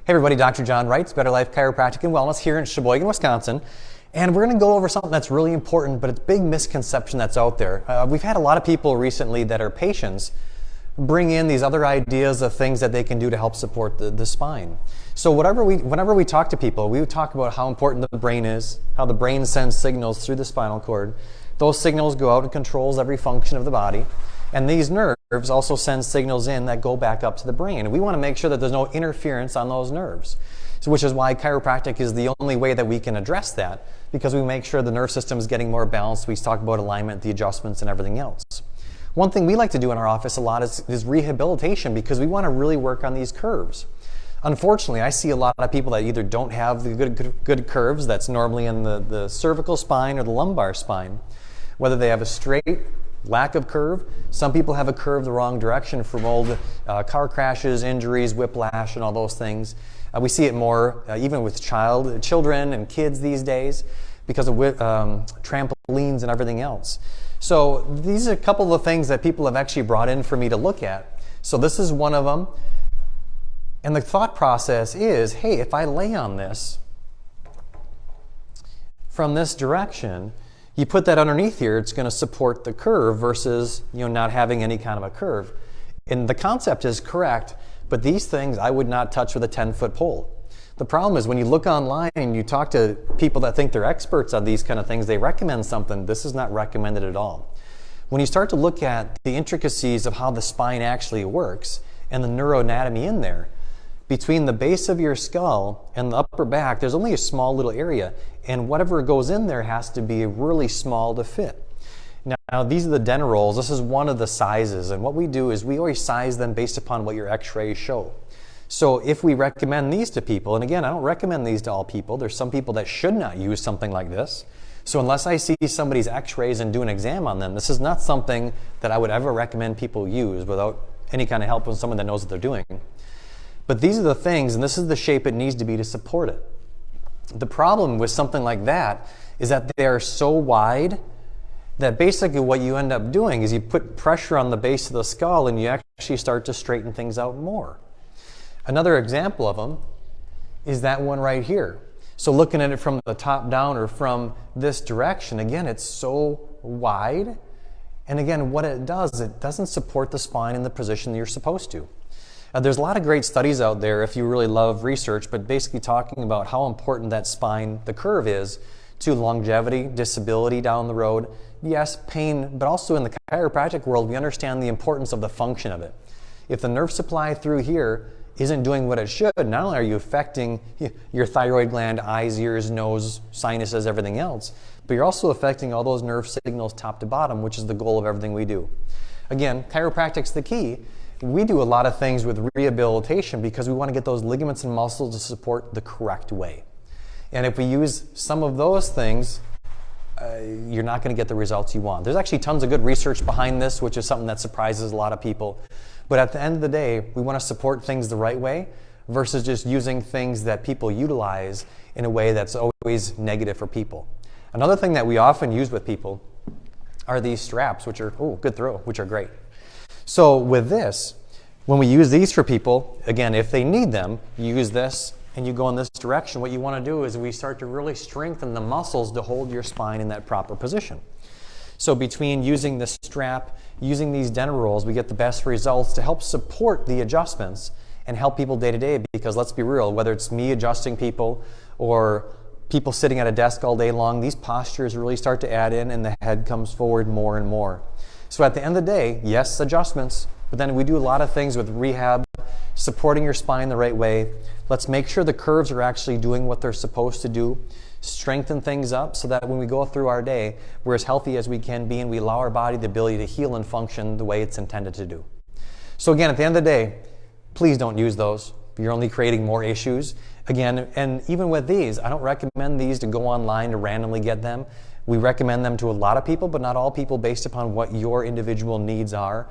Hey everybody, Dr. John Reitz, Better Life Chiropractic and Wellness here in Sheboygan, Wisconsin. And we're going to go over something that's really important, but it's a big misconception that's out there. We've had a lot of people recently that are patients bring in these other ideas of things that they can do to help support the spine. So whenever we talk to people, we talk about how important the brain is, how the brain sends signals through the spinal cord. Those signals go out and controls every function of the body. And these nerves also send signals in that go back up to the brain. And we want to make sure that there's no interference on those nerves. So which is why chiropractic is the only way that we can address that, because we make sure the nerve system is getting more balanced. We talk about alignment, the adjustments, and everything else. One thing we like to do in our office a lot is rehabilitation, because we want to really work on these curves. Unfortunately, I see a lot of people that either don't have the good curves that's normally in the cervical spine or the lumbar spine, whether they have a straight lack of curve. Some people have a curve the wrong direction from old car crashes, injuries, whiplash, and all those things. We see it more even with children and kids these days because of trampolines and everything else. So these are a couple of the things that people have actually brought in for me to look at. So this is one of them. And the thought process is, hey, if I lay on this from this direction, you put that underneath here, it's going to support the curve versus not having any kind of a curve. And the concept is correct, but these things I would not touch with a 10-foot pole. The problem is when you look online and you talk to people that think they're experts on these kind of things, they recommend something. This is not recommended at all. When you start to look at the intricacies of how the spine actually works and the neuroanatomy in there, between the base of your skull and the upper back, there's only a small little area, and whatever goes in there has to be really small to fit. Now these are the Dennerolls. This is one of the sizes, and what we do is we always size them based upon what your x-rays show. So if we recommend these to people, and again, I don't recommend these to all people. There's some people that should not use something like this. So unless I see somebody's x-rays and do an exam on them, this is not something that I would ever recommend people use without any kind of help from someone that knows what they're doing. But these are the things, and this is the shape it needs to be to support it. The problem with something like that is that they are so wide that basically what you end up doing is you put pressure on the base of the skull and you actually start to straighten things out more. Another example of them is that one right here. So looking at it from the top down or from this direction, again, it's so wide. And again, what it does, it doesn't support the spine in the position that you're supposed to. There's a lot of great studies out there if you really love research, but basically talking about how important that spine, the curve is to longevity, disability down the road. Yes, pain, but also in the chiropractic world, we understand the importance of the function of it. If the nerve supply through here isn't doing what it should, not only are you affecting your thyroid gland, eyes, ears, nose, sinuses, everything else, but you're also affecting all those nerve signals top to bottom, which is the goal of everything we do. Again, chiropractic's the key. We do a lot of things with rehabilitation because we want to get those ligaments and muscles to support the correct way. And if we use some of those things, you're not going to get the results you want. There's actually tons of good research behind this, which is something that surprises a lot of people. But at the end of the day, we want to support things the right way versus just using things that people utilize in a way that's always negative for people. Another thing that we often use with people are these straps, which are, good throw, which are great. So with this, when we use these for people, again, if they need them, you use this and you go in this direction. What you want to do is we start to really strengthen the muscles to hold your spine in that proper position. So between using this strap, using these Dennerolls, we get the best results to help support the adjustments and help people day to day, because let's be real, whether it's me adjusting people or people sitting at a desk all day long, these postures really start to add in and the head comes forward more and more. So at the end of the day, yes, adjustments, but then we do a lot of things with rehab, supporting your spine the right way. Let's make sure the curves are actually doing what they're supposed to do, strengthen things up so that when we go through our day, we're as healthy as we can be and we allow our body the ability to heal and function the way it's intended to do. So again, at the end of the day, please don't use those. You're only creating more issues. Again, and even with these, I don't recommend these to go online to randomly get them. We recommend them to a lot of people, but not all people, based upon what your individual needs are.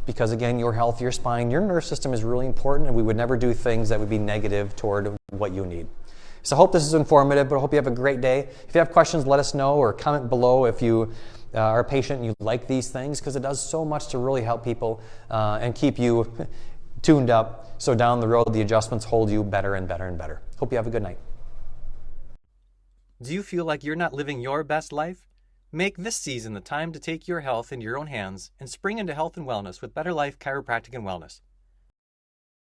Because again, your health, your spine, your nerve system is really important, and we would never do things that would be negative toward what you need. So I hope this is informative, but I hope you have a great day. If you have questions, let us know, or comment below if you are a patient and you like these things, because it does so much to really help people and keep you tuned up, so down the road the adjustments hold you better and better and better. Hope you have a good night. Do you feel like you're not living your best life? Make this season the time to take your health into your own hands and spring into health and wellness with Better Life Chiropractic and Wellness.